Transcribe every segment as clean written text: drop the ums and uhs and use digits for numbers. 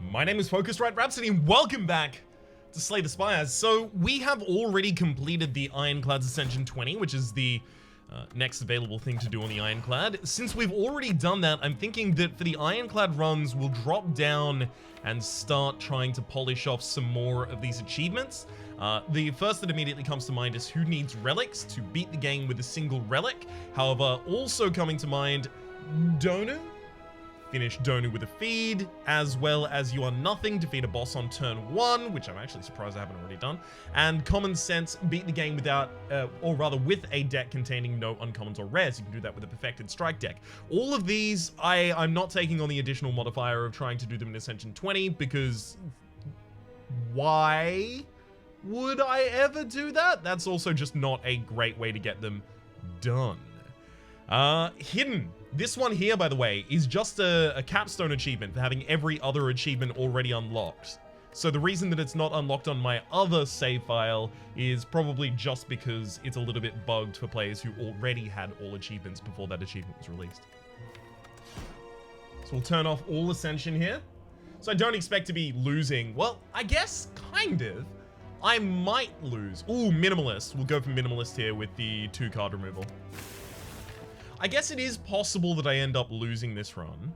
My name is Focusrite Rhapsody and welcome back to Slay the Spires. So we have already completed the Ironclad's Ascension 20, which is the next available thing to do on the Ironclad. Since we've already done that, I'm thinking that for the Ironclad runs, we'll drop down and start trying to polish off some more of these achievements. The first that immediately comes to mind is who needs relics to beat the game with a single relic. However, also coming to mind, Donu. Finish Donu with a feed, as well as You Are Nothing, defeat a boss on turn 1, which I'm actually surprised I haven't already done, and Common Sense, beat the game without, or rather with a deck containing no uncommons or rares. You can do that with a Perfected Strike deck. All of these, I'm not taking on the additional modifier of trying to do them in Ascension 20, because why would I ever do that? That's also just not a great way to get them done. Hidden. This one here, by the way, is just a capstone achievement for having every other achievement already unlocked. So the reason that it's not unlocked on my other save file is probably just because it's a little bit bugged for players who already had all achievements before that achievement was released. So we'll turn off all Ascension here. So I don't expect to be losing. Well, I guess kind of. I might lose. Ooh, Minimalist. We'll go for Minimalist here with the 2-card removal. I guess it is possible that I end up losing this run,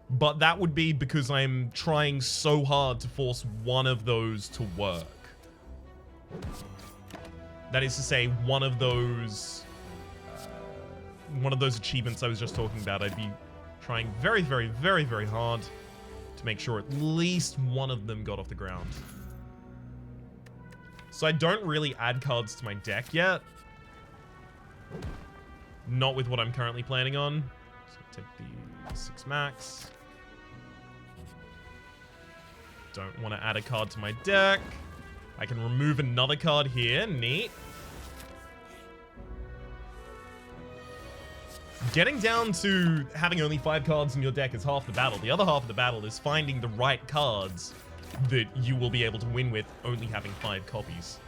but that would be because I'm trying so hard to force one of those to work. That is to say, one of those achievements I was just talking about, I'd be trying very, very, very, very hard to make sure at least one of them got off the ground. So I don't really add cards to my deck yet. Not with what I'm currently planning on. So take the 6 max. Don't want to add a card to my deck. I can remove another card here. Neat. Getting down to having only 5 cards in your deck is half the battle. The other half of the battle is finding the right cards that you will be able to win with only having 5 copies.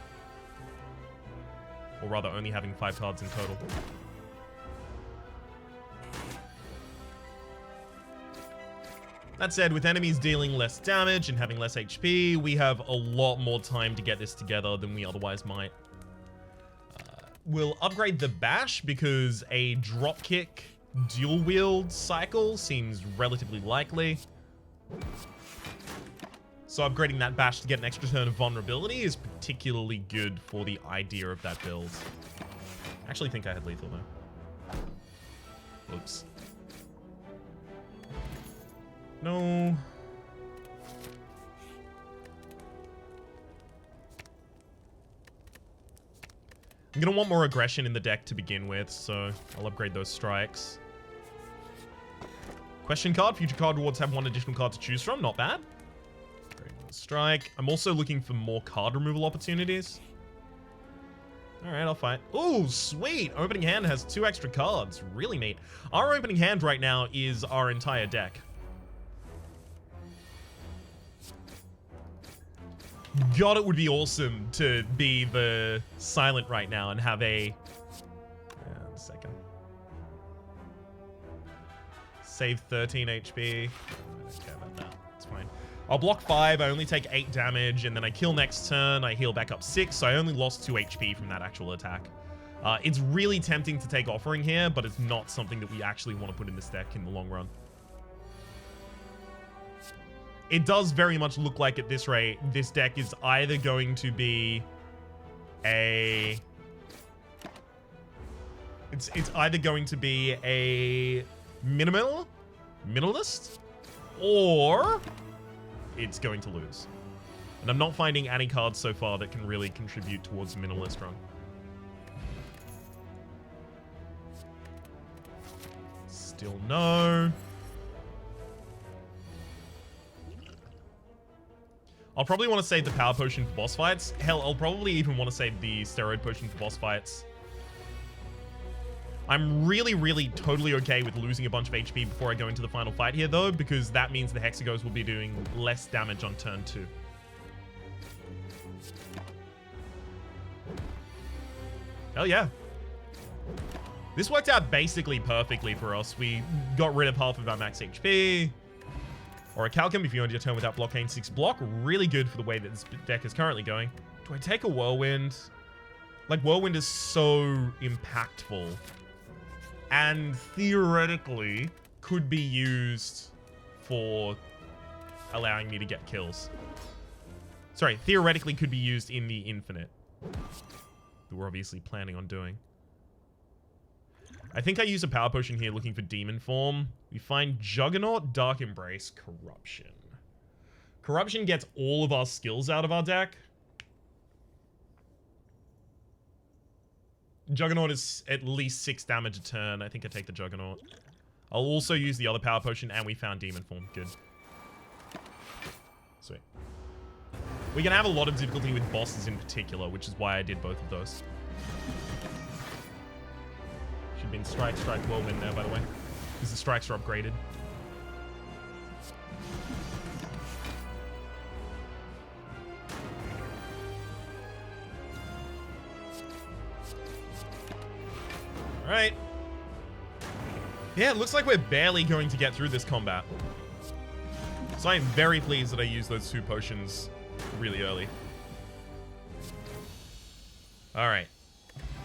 Or rather, only having 5 cards in total. That said, with enemies dealing less damage and having less HP, we have a lot more time to get this together than we otherwise might. We'll upgrade the Bash because a dropkick dual wield cycle seems relatively likely. So upgrading that Bash to get an extra turn of vulnerability is particularly good for the idea of that build. I actually think I had lethal though. Oops. No. I'm gonna want more aggression in the deck to begin with, so I'll upgrade those strikes. Question card. Future card rewards have 1 additional card to choose from. Not bad. Upgrade the strike. I'm also looking for more card removal opportunities. Alright, I'll fight. Ooh, sweet! Opening hand has 2 extra cards. Really neat. Our opening hand right now is our entire deck. God, it would be awesome to be the silent right now and have a... a second. Save 13 HP. I don't care about that. It's fine. I'll block 5. I only take 8 damage, and then I kill next turn. I heal back up 6, so I only lost 2 HP from that actual attack. It's really tempting to take Offering here, but it's not something that we actually want to put in this deck in the long run. It does very much look like at this rate, this deck is either going to be a... It's either going to be a minimalist, or it's going to lose. And I'm not finding any cards so far that can really contribute towards the minimalist run. Still no. I'll probably want to save the Power Potion for boss fights. Hell, I'll probably even want to save the Steroid Potion for boss fights. I'm really, really totally okay with losing a bunch of HP before I go into the final fight here, though, because that means the Hexagos will be doing less damage on turn 2. Hell yeah. This worked out basically perfectly for us. We got rid of half of our max HP. Orichalcum, if you end your turn without blockade 6 block, really good for the way that this deck is currently going. Do I take a Whirlwind? Like, Whirlwind is so impactful. And theoretically, could be used for allowing me to get kills. Sorry, theoretically could be used in the infinite. That we're obviously planning on doing. I think I use a power potion here looking for demon form. We find Juggernaut, Dark Embrace, Corruption. Corruption gets all of our skills out of our deck. Juggernaut is at least 6 damage a turn. I think I take the Juggernaut. I'll also use the other power potion, and we found demon form. Good. Sweet. We're gonna have a lot of difficulty with bosses in particular, which is why I did both of those. Should have been Strike, Whirlwind there, by the way. Because the strikes are upgraded. Alright. Yeah, it looks like we're barely going to get through this combat. So I am very pleased that I used those 2 potions really early. Alright.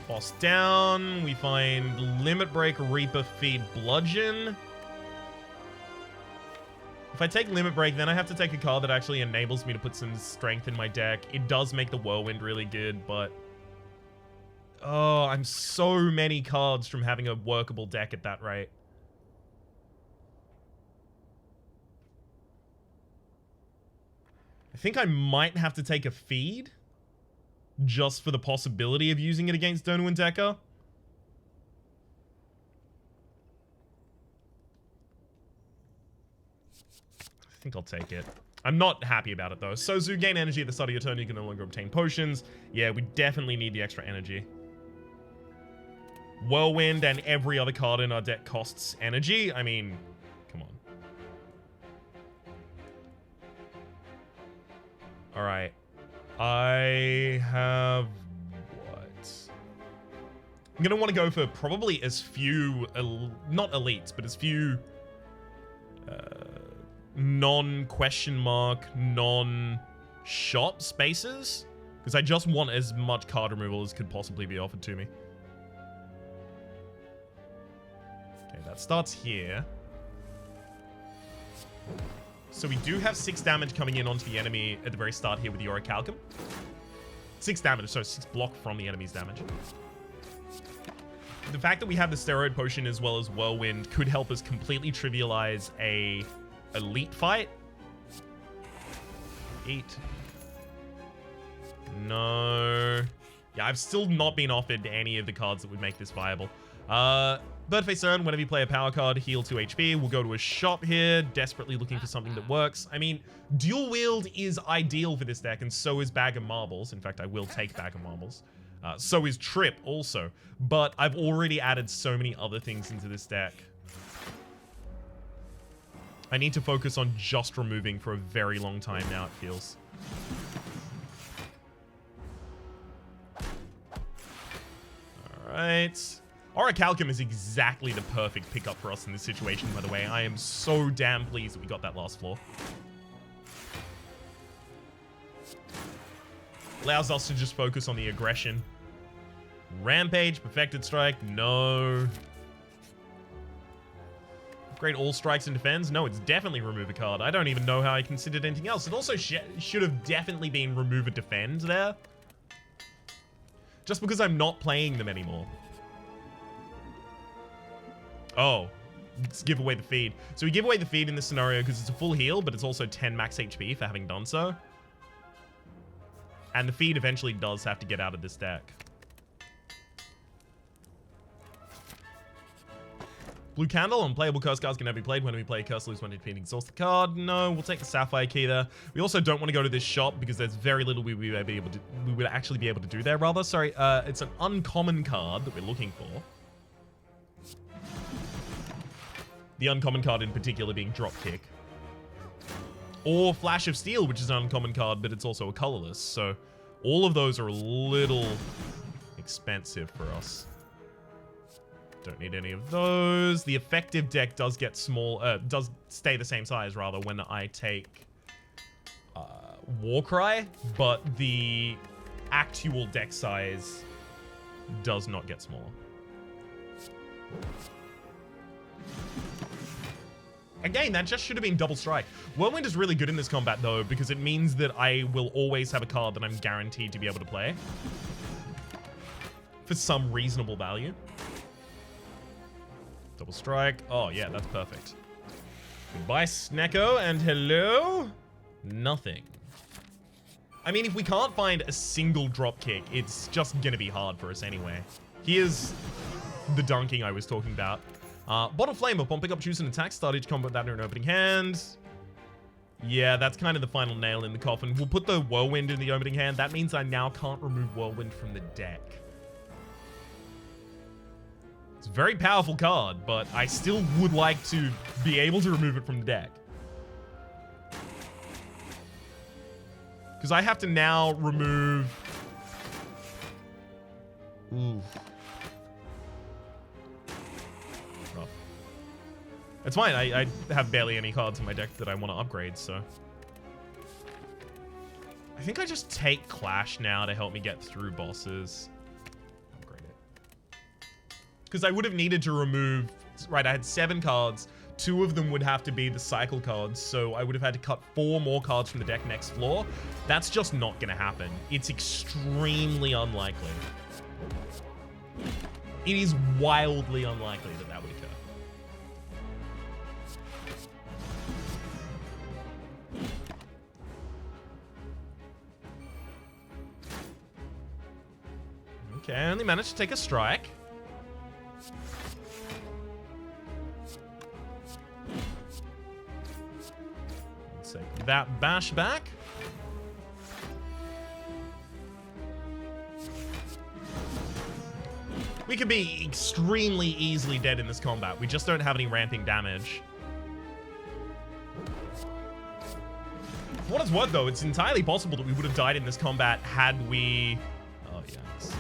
Boss down. We find Limit Break, Reaper, Feed, Bludgeon. If I take Limit Break, then I have to take a card that actually enables me to put some strength in my deck. It does make the Whirlwind really good, but... oh, I'm so many cards from having a workable deck at that rate. I think I might have to take a Feed. Just for the possibility of using it against Donu and Decker. I think I'll take it. I'm not happy about it, though. Sozu, gain energy at the start of your turn. You can no longer obtain potions. Yeah, we definitely need the extra energy. Whirlwind and every other card in our deck costs energy. I mean, come on. Alright. I have... what? I'm going to want to go for probably as few... not elites, but as few... non-question mark, non-shop spaces. Because I just want as much card removal as could possibly be offered to me. Okay, that starts here. So we do have 6 damage coming in onto the enemy at the very start here with the Orichalcum. 6 damage, so 6 block from the enemy's damage. The fact that we have the Steroid Potion as well as Whirlwind could help us completely trivialize a elite fight. Eat. No. Yeah, I've still not been offered any of the cards that would make this viable. Birdface Urn, whenever you play a power card, heal 2 HP. We'll go to a shop here, desperately looking for something that works. I mean, Dual Wield is ideal for this deck, and so is Bag of Marbles. In fact, I will take Bag of Marbles. So is Trip also. But I've already added so many other things into this deck. I need to focus on just removing for a very long time now, it feels. Alright. Orichalcum is exactly the perfect pickup for us in this situation, by the way. I am so damn pleased that we got that last floor. Allows us to just focus on the aggression. Rampage, Perfected Strike, no. Upgrade all strikes and defends? No, it's definitely remove a card. I don't even know how I considered anything else. It also should have definitely been remove a defend there. Just because I'm not playing them anymore. Oh, let's give away the feed. So we give away the feed in this scenario because it's a full heal, but it's also 10 max HP for having done so. And the feed eventually does have to get out of this deck. Blue Candle, unplayable curse cards can never be played. When we play a curse, lose 1 HP and exhaust the card. No, we'll take the Sapphire Key there. We also don't want to go to this shop because there's very little we would actually be able to do there, rather. Sorry, it's an uncommon card that we're looking for. The uncommon card in particular being Dropkick. Or Flash of Steel, which is an uncommon card, but it's also a colorless. So all of those are a little expensive for us. Don't need any of those. The effective deck does get small, does stay the same size, rather, when I take Warcry, but the actual deck size does not get smaller. Again, that just should have been double strike. Whirlwind is really good in this combat, though, because it means that I will always have a card that I'm guaranteed to be able to play for some reasonable value. Double strike. Oh, yeah, that's perfect. Goodbye, Snecko, and hello? Nothing. I mean, if we can't find a single drop kick, it's just gonna be hard for us anyway. Here's the dunking I was talking about. Bottle Flame, upon pick up, choose an attack, start each combat without an opening hand. Yeah, that's kind of the final nail in the coffin. We'll put the Whirlwind in the opening hand. That means I now can't remove Whirlwind from the deck. It's a very powerful card, but I still would like to be able to remove it from the deck. Because I have to now remove... Ooh. Rough. It's fine. I have barely any cards in my deck that I want to upgrade, so... I think I just take Clash now to help me get through bosses. Upgrade it. Because I would have needed to remove... Right, I had 7 cards. 2 of them would have to be the cycle cards, so I would have had to cut 4 more cards from the deck next floor. That's just not going to happen. It's extremely unlikely. It is wildly unlikely that that would occur. Okay, I only managed to take a strike. Take that bash back. We could be extremely easily dead in this combat. We just don't have any ramping damage. For what it's worth, though, it's entirely possible that we would have died in this combat had we... Oh, yikes.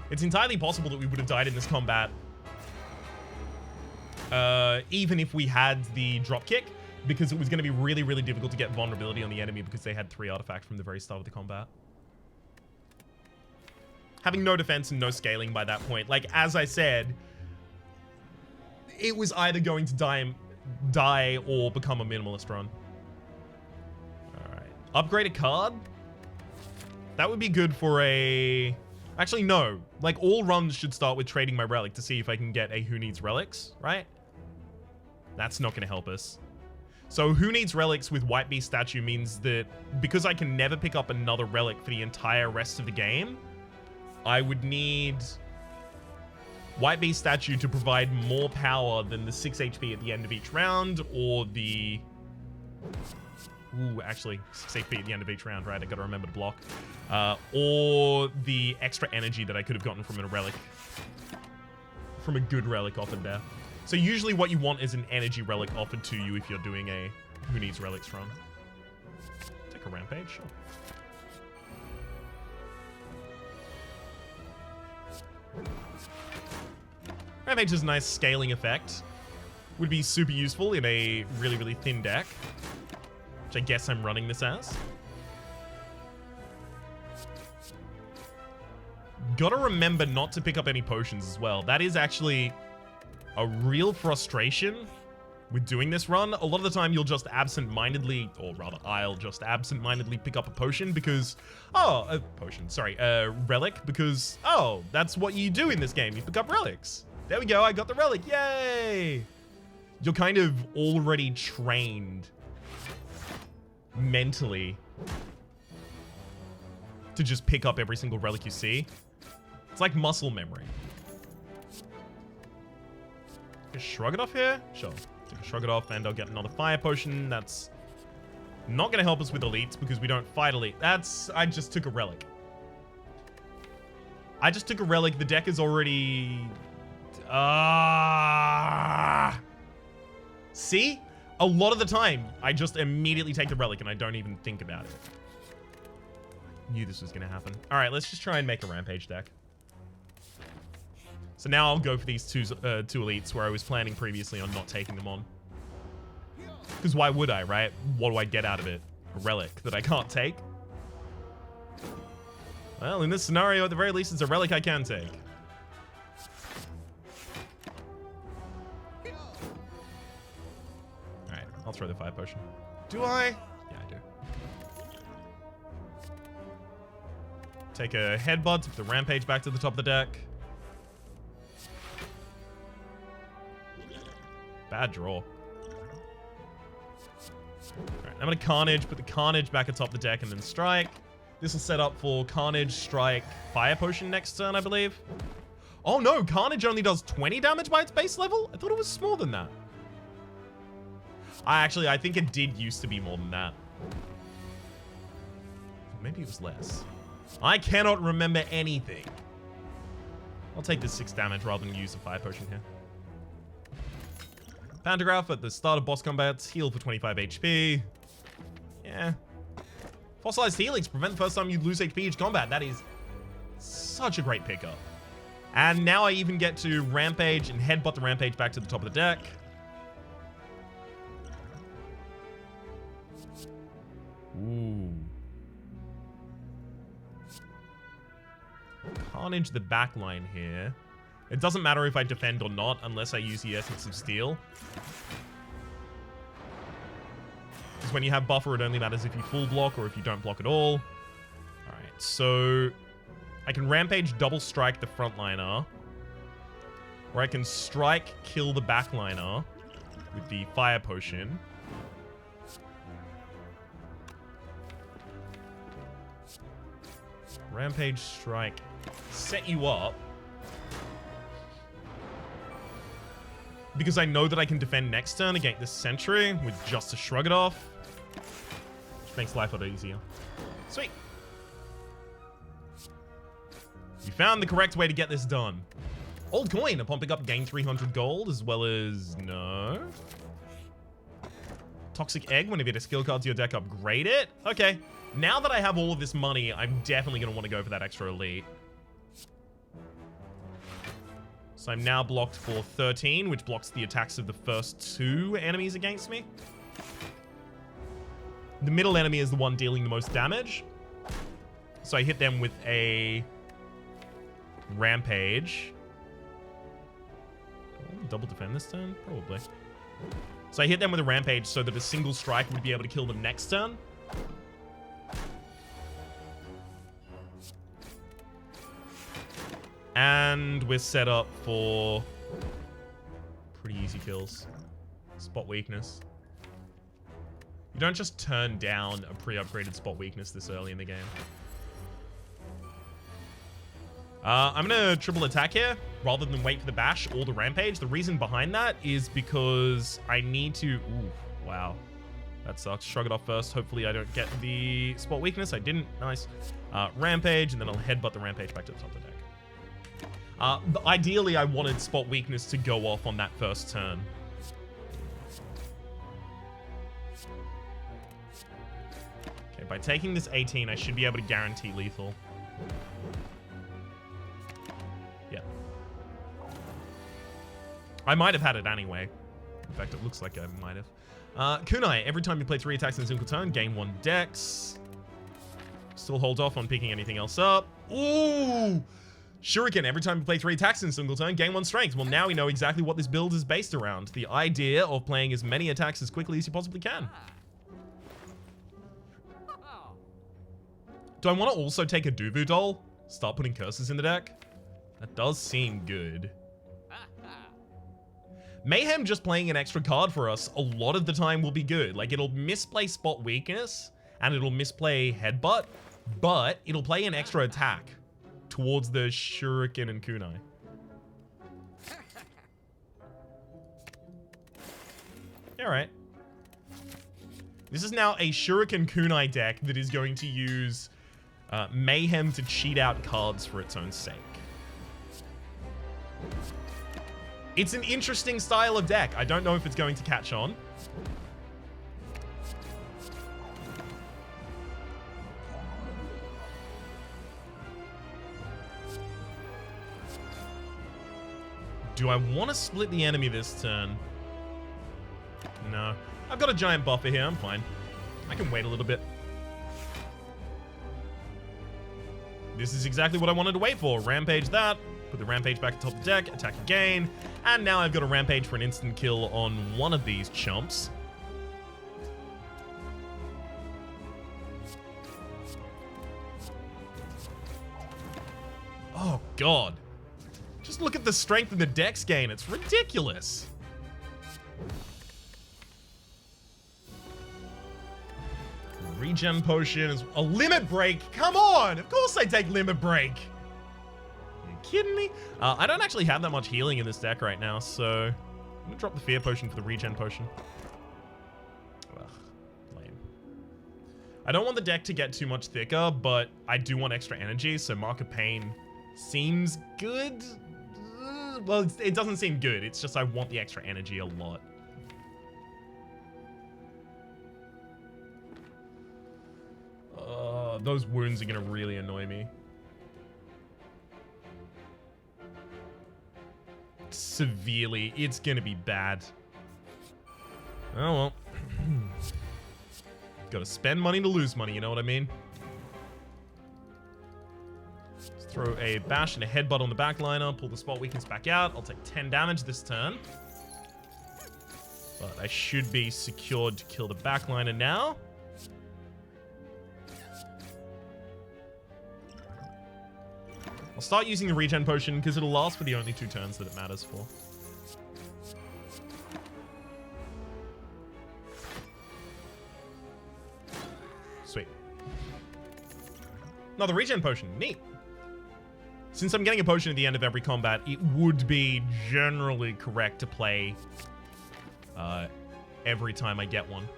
It's entirely possible that we would have died in this combat even if we had the dropkick, because it was going to be really, really difficult to get vulnerability on the enemy because they had 3 artifacts from the very start of the combat. Having no defense and no scaling by that point, like, as I said, it was either going to die or become a minimalist run. Alright. Upgrade a card? That would be good for a... Actually, no. Like, all runs should start with trading my relic to see if I can get a Who Needs Relics, right? That's not going to help us. So Who Needs Relics with White Beast Statue means that because I can never pick up another relic for the entire rest of the game, I would need White Beast Statue to provide more power than the 6 HP at the end of each round, or the... Ooh, actually, 6 HP at the end of each round, right? I gotta remember to block. Or the extra energy that I could have gotten from a relic. From a good relic offered there. So usually what you want is an energy relic offered to you if you're doing a Who Needs Relics run. Take a Rampage, sure. Rampage has a nice scaling effect. Would be super useful in a really, really thin deck. Which I guess I'm running this as. Gotta remember not to pick up any potions as well. That is actually a real frustration with doing this run. A lot of the time you'll just absent-mindedly, or rather I'll just absent-mindedly pick up a potion because, oh, a potion, sorry, a relic because, oh, that's what you do in this game. You pick up relics. There we go, I got the relic, yay! You're kind of already trained mentally to just pick up every single relic you see. It's like muscle memory. Just shrug it off here? Sure. Take a shrug it off and I'll get another fire potion. That's not going to help us with elites because we don't fight elite. That's... I just took a relic. I just took a relic. The deck is already... See? A lot of the time, I just immediately take the relic and I don't even think about it. Knew this was going to happen. All right, let's just try and make a Rampage deck. So now I'll go for these two elites where I was planning previously on not taking them on. Because why would I, right? What do I get out of it? A relic that I can't take? Well, in this scenario, at the very least, it's a relic I can take. Alright, I'll throw the fire potion. Do I? Yeah, I do. Take a headbutt, put the rampage back to the top of the deck. Bad draw. Alright, I'm gonna Carnage, put the Carnage back atop the deck, and then Strike. This will set up for Carnage, Strike, Fire Potion next turn, I believe. Oh no, Carnage only does 20 damage by its base level? I thought it was more than that. I think it did used to be more than that. Maybe it was less. I cannot remember anything. I'll take this 6 damage rather than use a Fire Potion here. Pantograph at the start of boss combats. Heal for 25 HP. Yeah. Fossilized Helix. Prevent the first time you lose HP each combat. That is such a great pickup. And now I even get to Rampage and headbutt the Rampage back to the top of the deck. Ooh. Carnage the backline here. It doesn't matter if I defend or not unless I use the Essence of Steel. Because when you have buffer, it only matters if you full block or if you don't block at all. Alright, so I can Rampage double strike the frontliner. Or I can strike, kill the backliner with the Fire Potion. Rampage, strike, set you up. Because I know that I can defend next turn against this Sentry with just to shrug it off. Which makes life a lot easier. Sweet. You found the correct way to get this done. Old coin. Upon pickup, gain 300 gold, as well as... No. Toxic Egg. Whenever you get a skill card to your deck, upgrade it. Okay. Now that I have all of this money, I'm definitely going to want to go for that extra elite. So I'm now blocked for 13, which blocks the attacks of the first 2 enemies against me. The middle enemy is the one dealing the most damage. So I hit them with a Rampage. Double defend this turn? Probably. So I hit them with a Rampage so that a single strike would be able to kill them next turn. And we're set up for pretty easy kills. Spot weakness. You don't just turn down a pre-upgraded spot weakness this early in the game. I'm gonna triple attack here rather than wait for the bash or the rampage. The reason behind that is because I need to... Ooh, wow. That sucks. Shrug it off first. Hopefully I don't get the spot weakness. I didn't. Nice. Rampage, and then I'll headbutt the rampage back to the top of the deck. Ideally, I wanted spot weakness to go off on that first turn. Okay, by taking this 18, I should be able to guarantee lethal. Yep. I might have had it anyway. In fact, it looks like I might have. Kunai, every time you play 3 attacks in a single turn, gain 1 dex. Still hold off on picking anything else up. Ooh! Shuriken, every time you play 3 attacks in a single turn, gain 1 strength. Well, now we know exactly what this build is based around. The idea of playing as many attacks as quickly as you possibly can. Do I want to also take a Duvu doll? Start putting curses in the deck? That does seem good. Mayhem just playing an extra card for us a lot of the time will be good. Like, it'll misplay spot weakness, and it'll misplay headbutt, but it'll play an extra attack towards the Shuriken and Kunai. Alright. This is now a Shuriken Kunai deck that is going to use Mayhem to cheat out cards for its own sake. It's an interesting style of deck. I don't know if it's going to catch on. Do I want to split the enemy this turn? No. I've got a giant buffer here. I'm fine. I can wait a little bit. This is exactly what I wanted to wait for. Rampage that. Put the Rampage back atop the deck. Attack again. And now I've got a Rampage for an instant kill on one of these chumps. Oh, God. Just look at the strength of the dex gain. It's ridiculous. Regen potion is a limit break. Come on. Of course I take limit break. Are you kidding me? I don't actually have that much healing in this deck right now, so I'm going to drop the fear potion for the regen potion. Ugh, lame. I don't want the deck to get too much thicker, but I do want extra energy, so Mark of Pain seems good. Well, it doesn't seem good. It's just I want the extra energy a lot. Those wounds are going to really annoy me. Severely. It's going to be bad. Oh, well. Got to spend money to lose money, you know what I mean? Let's throw a bash and a headbutt on the backliner. Pull the spot weakness back out. I'll take 10 damage this turn. But I should be secured to kill the backliner now. I'll start using the regen potion because it'll last for the only 2 turns that it matters for. Sweet. Another regen potion. Neat. Since I'm getting a potion at the end of every combat, it would be generally correct to play every time I get one.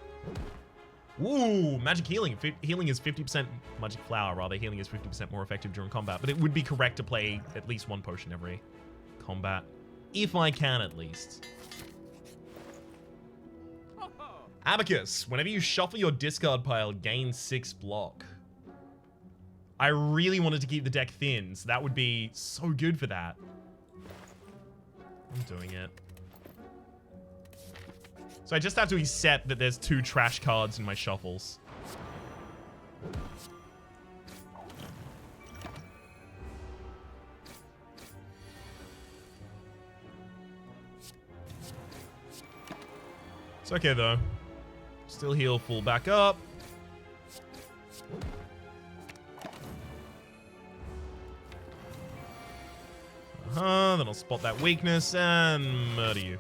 Ooh, magic healing. Healing is 50% magic flower, rather. Healing is 50% more effective during combat. But it would be correct to play at least 1 potion every combat. If I can, at least. Abacus. Whenever you shuffle your discard pile, gain 6 block. I really wanted to keep the deck thin, so that would be so good for that. I'm doing it. So I just have to accept that there's 2 trash cards in my shuffles. It's okay, though. Still heal full back up. Then I'll spot that weakness and murder you.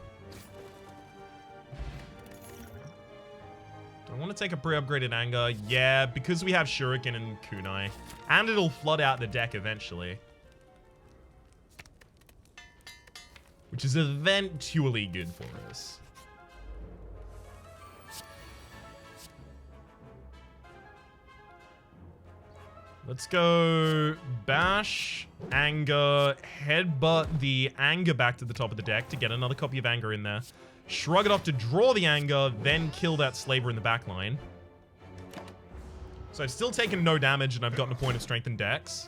I want to take a pre-upgraded anger. Yeah, because we have Shuriken and Kunai. And it'll flood out the deck eventually. Which is eventually good for us. Let's go bash, anger, headbutt the anger back to the top of the deck to get another copy of anger in there. Shrug it off to draw the anger, then kill that slaver in the back line. So I've still taken no damage and I've gotten a point of strength and dex.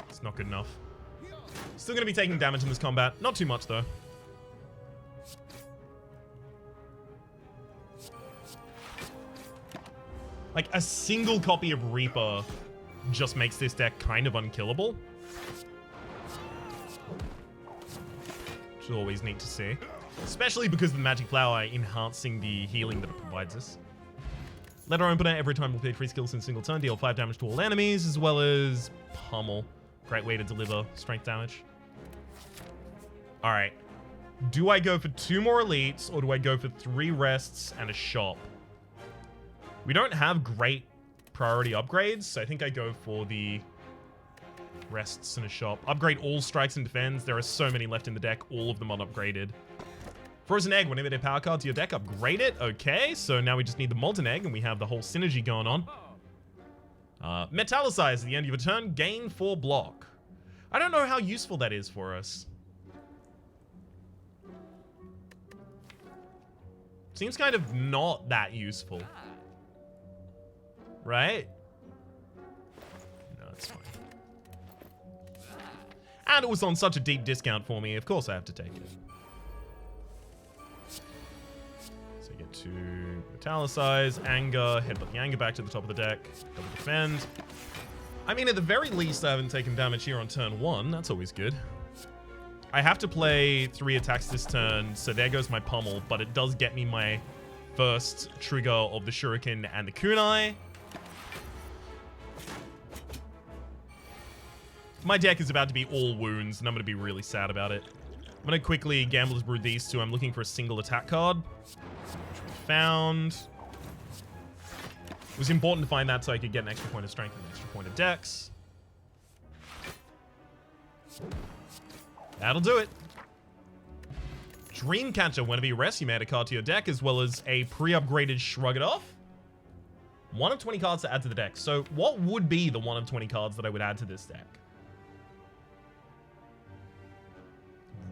It's not good enough. Still going to be taking damage in this combat. Not too much, though. Like, a single copy of Reaper just makes this deck kind of unkillable. Which is always neat to see. Especially because of the Magic Flower enhancing the healing that it provides us. Letter Opener, every time we play 3 skills in a single turn, deal 5 damage to all enemies, as well as Pummel. Great way to deliver strength damage. Alright. Do I go for 2 more elites, or do I go for 3 rests and a shop? We don't have great priority upgrades, so I think I go for the rests and a shop. Upgrade all strikes and defends. There are so many left in the deck, all of them unupgraded. Frozen Egg, whenever they power card to your deck, upgrade it. Okay, so now we just need the Molten Egg, and we have the whole synergy going on. Metallicize at the end of your turn, gain 4 block. I don't know how useful that is for us. Seems kind of not that useful. right? No, it's fine. And it was on such a deep discount for me, of course I have to take it. So you get to metallicize, anger, headbutt the anger back to the top of the deck, double defend. I mean, at the very least, I haven't taken damage here on turn 1. That's always good. I have to play 3 attacks this turn, so there goes my pummel, but it does get me my first trigger of the shuriken and the kunai. My deck is about to be all wounds, and I'm going to be really sad about it. I'm going to quickly Gambler's Brew these two. I'm looking for a single attack card, which we found. It was important to find that so I could get an extra point of strength and an extra point of dex. That'll do it. Dreamcatcher. Whenever you rest, you may add a card to your deck, as well as a pre-upgraded Shrug It Off. 1 of 20 cards to add to the deck. So what would be the 1 of 20 cards that I would add to this deck?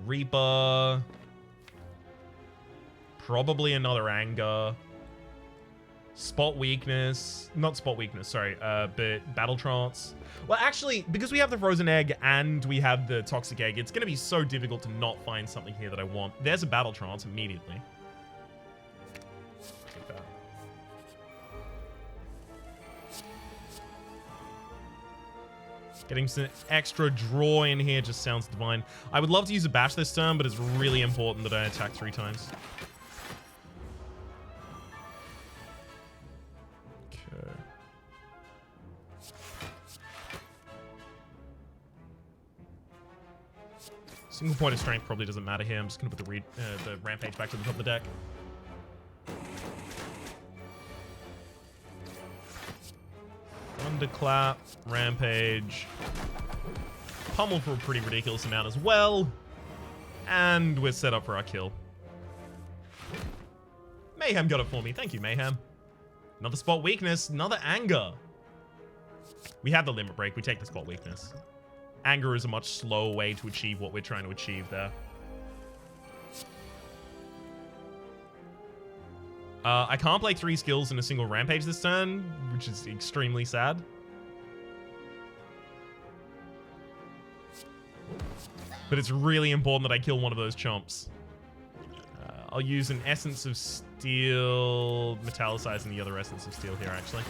Reaper. Probably another Anger. Spot Weakness. Not Spot Weakness, sorry. But Battle Trance. Well, actually, because we have the Frozen Egg and we have the Toxic Egg, it's going to be so difficult to not find something here that I want. There's a Battle Trance immediately. Take that. Getting some extra draw in here just sounds divine. I would love to use a Bash this turn, but it's really important that I attack 3 times. Single point of strength probably doesn't matter here. I'm just going to put the Rampage back to the top of the deck. Thunderclap, Rampage. Pummel for a pretty ridiculous amount as well. And we're set up for our kill. Mayhem got it for me. Thank you, Mayhem. Another Spot Weakness. Another Anger. We have the Limit Break. We take the Spot Weakness. Anger is a much slower way to achieve what we're trying to achieve there. I can't play 3 skills in a single Rampage this turn, which is extremely sad. But it's really important that I kill one of those chumps. I'll use an Essence of Steel, Metallicize, and the other Essence of Steel here, actually.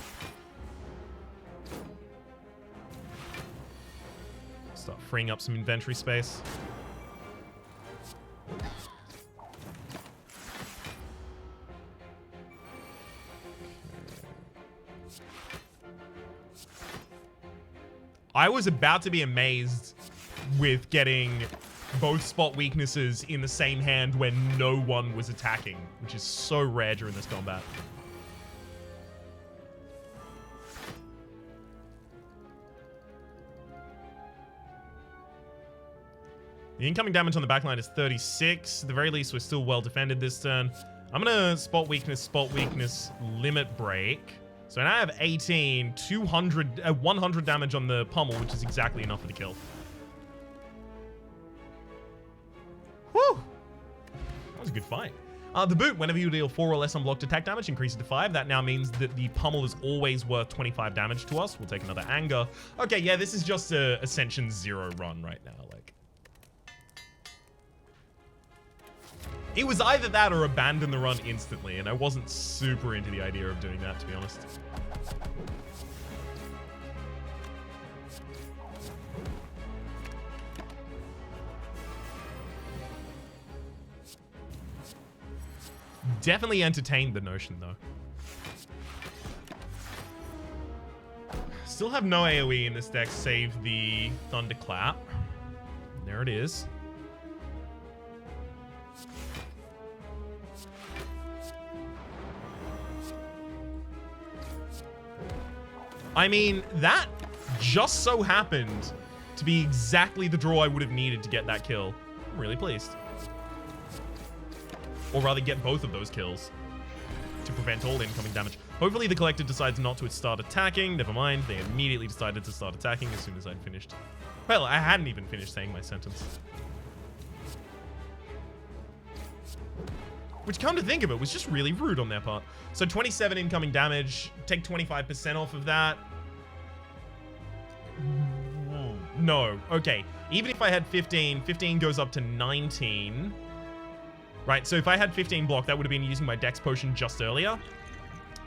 Start freeing up some inventory space. I was about to be amazed with getting both Spot Weaknesses in the same hand when no one was attacking, which is so rare during this combat. The incoming damage on the backline is 36. At the very least, we're still well defended this turn. I'm going to Spot Weakness, Limit Break. So now I have 18, 100 damage on the pummel, which is exactly enough for the kill. Whew! That was a good fight. The boot, whenever you deal 4 or less unblocked attack damage, increases to 5. That now means that the pummel is always worth 25 damage to us. We'll take another Anger. Okay, yeah, this is just a Ascension 0 run right now. Like, it was either that or abandon the run instantly, and I wasn't super into the idea of doing that, to be honest. Definitely entertained the notion, though. Still have no AoE in this deck, save the Thunderclap. There it is. I mean, that just so happened to be exactly the draw I would have needed to get that kill. I'm really pleased. Or rather, get both of those kills to prevent all incoming damage. Hopefully the Collector decides not to start attacking. Never mind, they immediately decided to start attacking as soon as I'd finished. Well, I hadn't even finished saying my sentence. Which, come to think of it, was just really rude on their part. So 27 incoming damage. Take 25% off of that. No. Okay. Even if I had 15, 15 goes up to 19. Right, so if I had 15 block, that would have been using my Dex potion just earlier.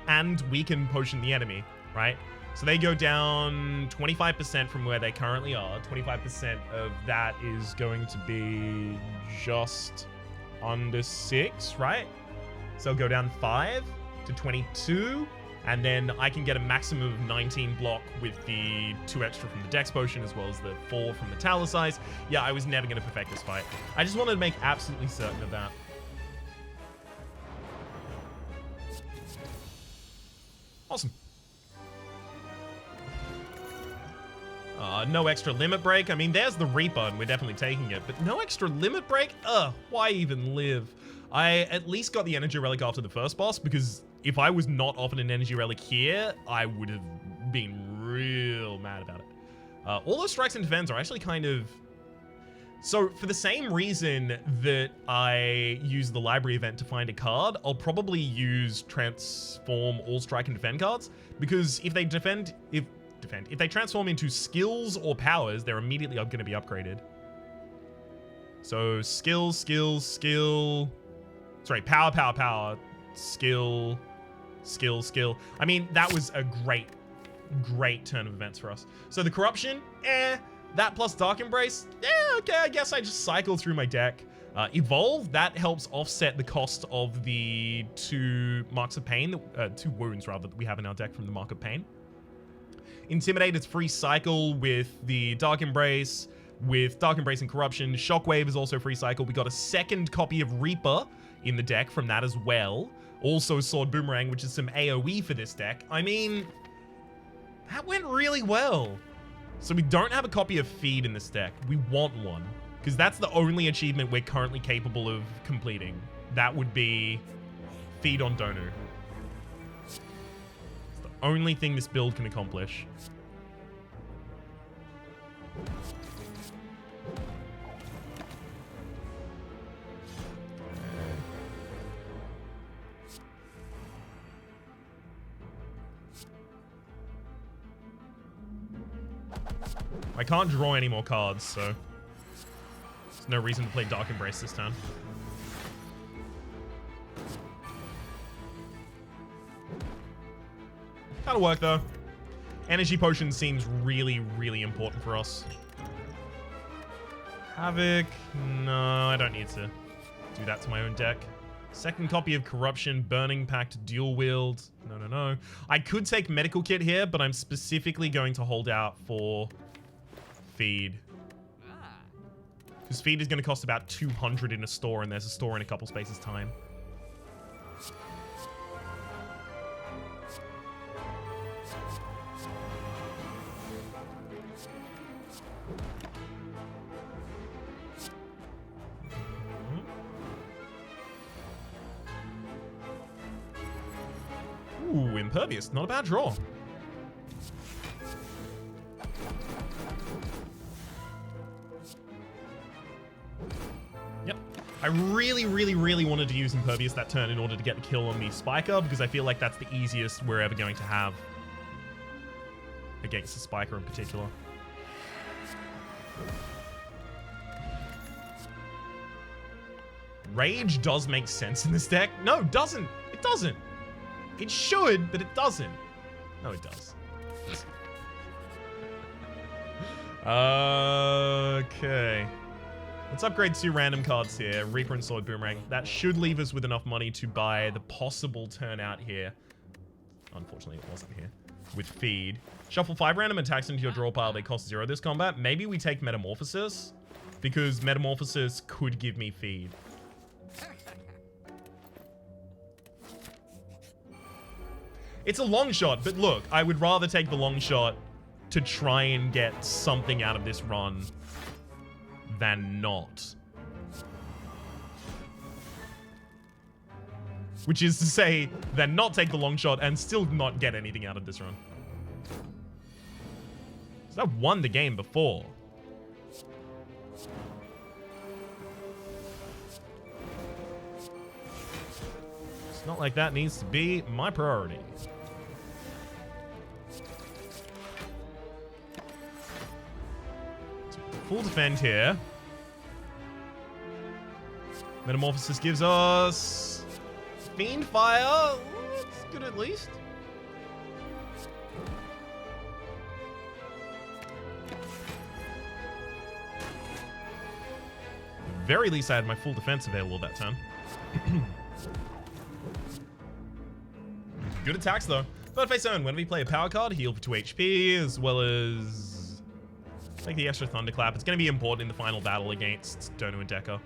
And weaken potion the enemy, right? So they go down 25% from where they currently are. 25% of that is going to be just under 6, right? So go down 5 to 22. And then I can get a maximum of 19 block with the 2 extra from the Dex potion, as well as the 4 from Metallicize. Yeah, I was never going to perfect this fight. I just wanted to make absolutely certain of that. Awesome. No extra limit break. I mean, there's the Reaper, and we're definitely taking it. But no extra limit break? Why even live? I at least got the Energy Relic after the first boss, because if I was not offered an Energy Relic here, I would have been real mad about it. All those strikes and defense are actually kind of... So, for the same reason that I use the library event to find a card, I'll probably use transform all strike and defend cards, because if they if they transform into skills or powers, they're immediately going to be upgraded. So, skill, sorry, power, skill. I mean, that was a great turn of events for us. So the corruption, that plus Dark Embrace, okay, I guess I just cycle through my deck. Evolve, that helps offset the cost of the 2 marks of pain, 2 wounds rather, that we have in our deck from the Mark of Pain. Intimidate is free cycle with the Dark Embrace, with Dark Embrace and Corruption. Shockwave is also free cycle. We got a second copy of Reaper in the deck from that as well. Also Sword Boomerang, which is some AoE for this deck. I mean, that went really well. So we don't have a copy of Feed in this deck. We want one, because that's the only achievement we're currently capable of completing. That would be Feed on Donu. It's the only thing this build can accomplish. I can't draw any more cards, so there's no reason to play Dark Embrace this time. That'll work, though. Energy Potion seems really, really important for us. Havoc. No, I don't need to do that to my own deck. Second copy of Corruption, Burning Pact, Dual Wield. No. I could take Medical Kit here, but I'm specifically going to hold out for Feed. Because Feed is going to cost about 200 in a store, and there's a store in a couple spaces' time. Ooh, Impervious. Not a bad draw. Yep. I really, really, really wanted to use Impervious that turn in order to get the kill on the Spiker, because I feel like that's the easiest we're ever going to have against the Spiker in particular. Rage does make sense in this deck. No, it doesn't. It doesn't. It should, but it doesn't. No, it does. Okay. Let's upgrade 2 random cards here. Reaper and Sword Boomerang. That should leave us with enough money to buy the possible turnout here. Unfortunately, it wasn't here. With Feed. Shuffle 5 random attacks into your draw pile. They cost 0 this combat. Maybe we take Metamorphosis, because Metamorphosis could give me Feed. It's a long shot, but look, I would rather take the long shot to try and get something out of this run than not. Which is to say, than not take the long shot and still not get anything out of this run. So I've won the game before. It's not like that needs to be my priority. So full defend here. Metamorphosis gives us Fiend Fire. That's good at least. At the very least, I had my full defense available that turn. Good attacks though. Third phase turn, whenever you play a power card, heal for 2 HP, as well as take the extra Thunderclap. It's going to be important in the final battle against Dono and Decker.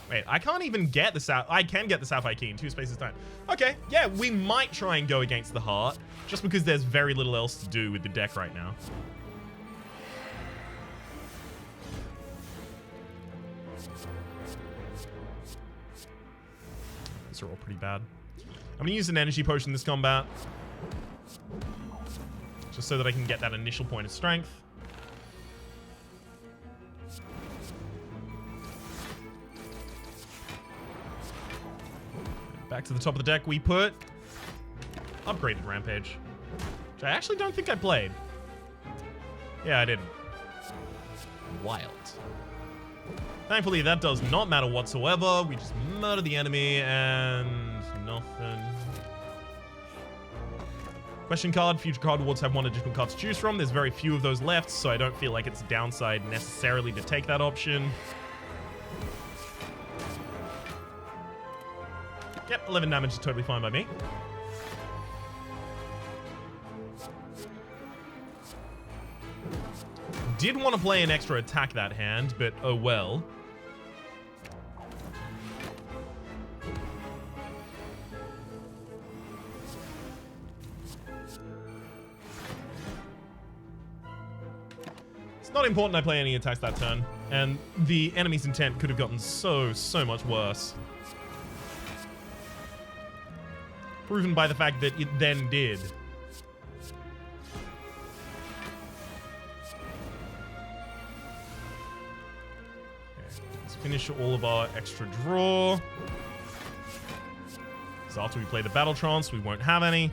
Wait, I can't even get the South. I can get the Sapphire Key in 2 spaces time. Okay, yeah, we might try and go against the Heart, just because there's very little else to do with the deck right now. These are all pretty bad. I'm gonna use an energy potion this combat, just so that I can get that initial point of strength. Back to the top of the deck we put Upgraded Rampage, which I actually don't think I played. Yeah, I didn't. Wild. Thankfully, that does not matter whatsoever. We just murder the enemy and nothing. Question card. Future card rewards have 1 additional card to choose from. There's very few of those left, so I don't feel like it's a downside necessarily to take that option. Yep, 11 damage is totally fine by me. Did want to play an extra attack that hand, but oh well. It's not important I play any attacks that turn, and the enemy's intent could have gotten so much worse. Proven by the fact that it then did. Okay, let's finish all of our extra draw. So after we play the Battle Trance, we won't have any.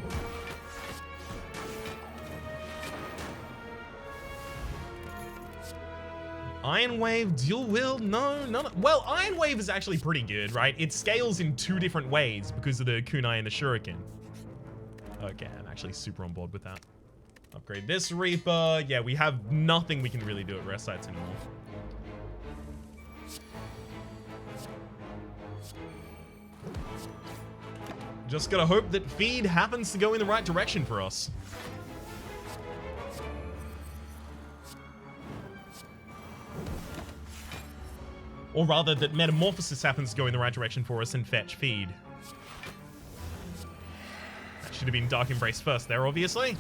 Iron Wave, Dual Wield? No, none. Well, Iron Wave is actually pretty good, right? It scales in 2 different ways because of the Kunai and the Shuriken. Okay, I'm actually super on board with that. Upgrade this Reaper. Yeah, we have nothing we can really do at rest sites anymore. Just gotta hope that feed happens to go in the right direction for us. Or rather, that Metamorphosis happens to go in the right direction for us and fetch feed. That should have been Dark Embrace first there, obviously.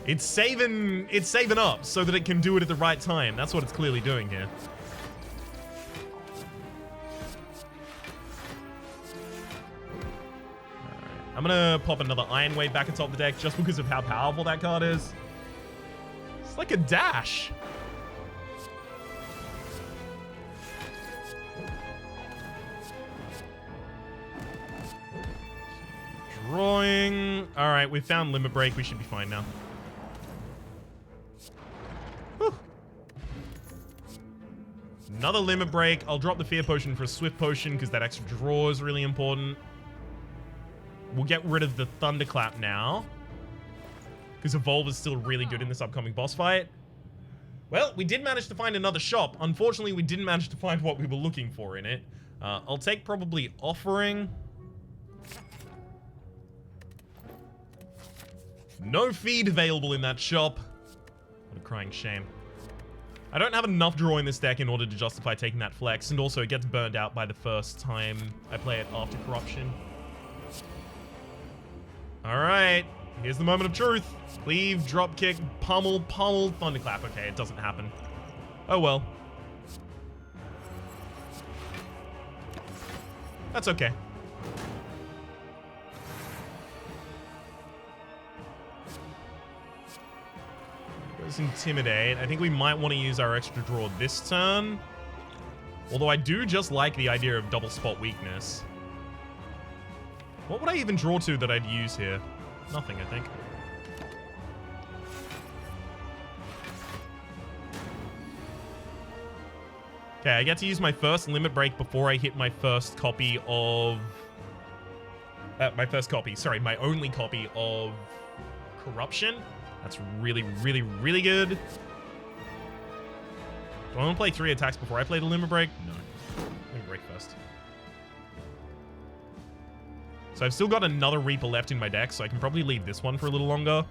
It's saving up so that it can do it at the right time. That's what it's clearly doing here. I'm gonna pop another Iron Wave back atop the deck just because of how powerful that card is. It's like a dash. Drawing. Alright, we've found Limit Break. We should be fine now. Whew. Another Limit Break. I'll drop the Fear Potion for a Swift Potion because that extra draw is really important. We'll get rid of the Thunderclap now, because Evolve is still really good in this upcoming boss fight. Well, we did manage to find another shop. Unfortunately, we didn't manage to find what we were looking for in it. I'll take probably Offering. No feed available in that shop. What a crying shame. I don't have enough draw in this deck in order to justify taking that flex, and also it gets burned out by the first time I play it after Corruption. Alright, here's the moment of truth. Cleave, dropkick, pummel, thunderclap. Okay, it doesn't happen. Oh well. That's okay. Goes Intimidate. I think we might want to use our extra draw this turn. Although I do just like the idea of double spot weakness. What would I even draw to that I'd use here? Nothing, I think. Okay, I get to use my first limit break before I hit my first copy of... my only copy of Corruption. That's really, really, really good. Do I want to play 3 attacks before I play the limit break? No. Limit break first. So I've still got another Reaper left in my deck, so I can probably leave this one for a little longer.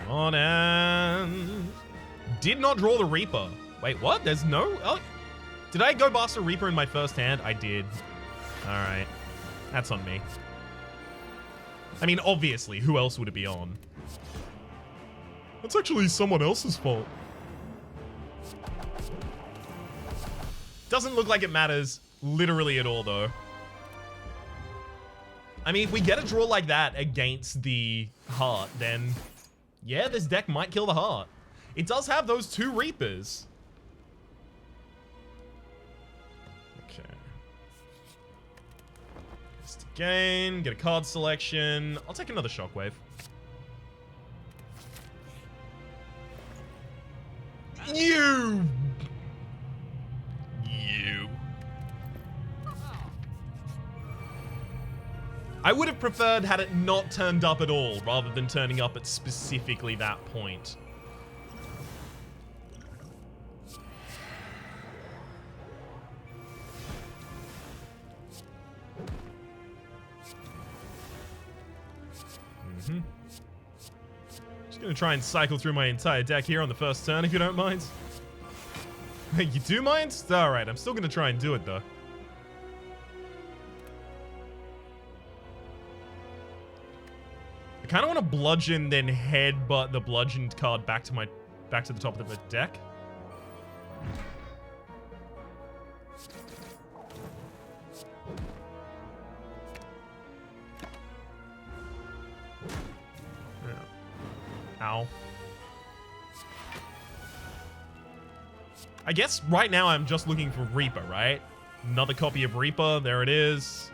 On and... Did not draw the Reaper. Wait, what? There's no... Oh, did I go bust a Reaper in my first hand? I did. Alright. That's on me. I mean, obviously, who else would it be on? That's actually someone else's fault. Doesn't look like it matters literally at all, though. I mean, if we get a draw like that against the Heart, then... yeah, this deck might kill the Heart. It does have those 2 Reapers. Okay. Just again, get a card selection. I'll take another Shockwave. You! I would have preferred had it not turned up at all, rather than turning up at specifically that point. Just gonna try and cycle through my entire deck here on the first turn, if you don't mind. You do mind? Alright, I'm still gonna try and do it, though. I kind of want to bludgeon, then headbutt the bludgeoned card back to the top of the deck. Yeah. Ow. I guess right now I'm just looking for Reaper, right? Another copy of Reaper. There it is.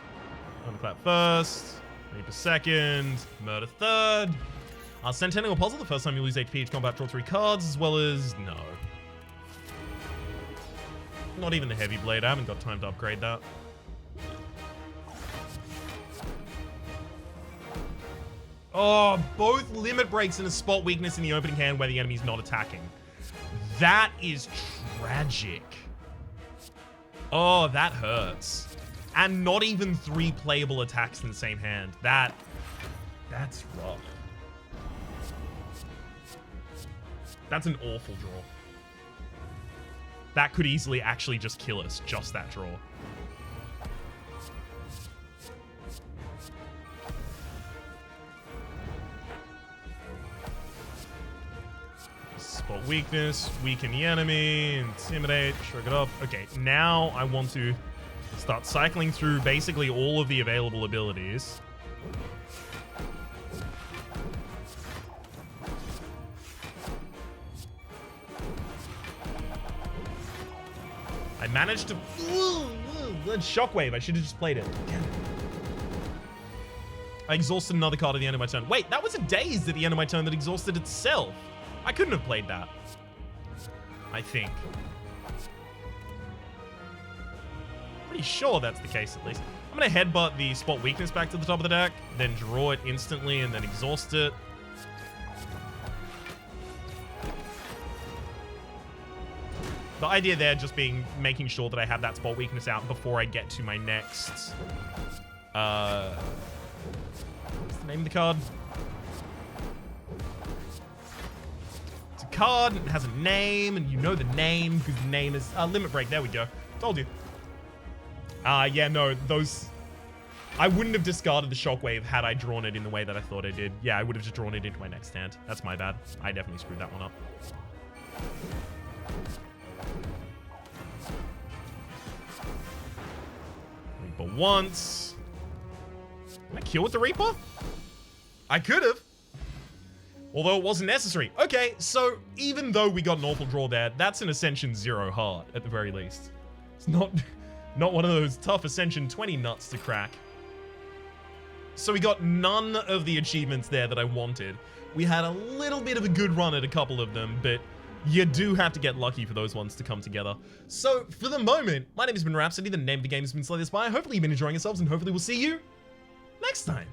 Unclap first. Reaper second, Murder third. Centennial Puzzle, the first time you lose HP each combat, draw 3 cards, as well as... no. Not even the Heavy Blade, I haven't got time to upgrade that. Oh, both limit breaks and a spot weakness in the opening hand where the enemy's not attacking. That is tragic. Oh, that hurts. And not even 3 playable attacks in the same hand. That's rough. That's an awful draw. That could easily actually just kill us, just that draw. Spot weakness, weaken the enemy, intimidate, shrug it off. Okay, now I want to start cycling through basically all of the available abilities. I managed to... Shockwave, I should have just played it. Damn it. I exhausted another card at the end of my turn. Wait, that was a Daze at the end of my turn that exhausted itself. I couldn't have played that. I think. Pretty sure that's the case, at least. I'm going to headbutt the spot weakness back to the top of the deck, then draw it instantly, and then exhaust it. The idea there just being making sure that I have that spot weakness out before I get to my next... what's the name of the card? It's a card, and it has a name, and you know the name, because the name is... Limit Break, there we go. Told you. Yeah, no, those... I wouldn't have discarded the Shockwave had I drawn it in the way that I thought I did. Yeah, I would have just drawn it into my next hand. That's my bad. I definitely screwed that one up. Reaper once. Can I kill with the Reaper? I could have. Although it wasn't necessary. Okay, so even though we got an awful draw there, that's an Ascension 0 hard, at the very least. It's not one of those tough Ascension 20 nuts to crack. So we got none of the achievements there that I wanted. We had a little bit of a good run at a couple of them, but you do have to get lucky for those ones to come together. So for the moment, my name has been Rhapsody, the name of the game has been Slay the Spire. Hopefully you've been enjoying yourselves, and hopefully we'll see you next time.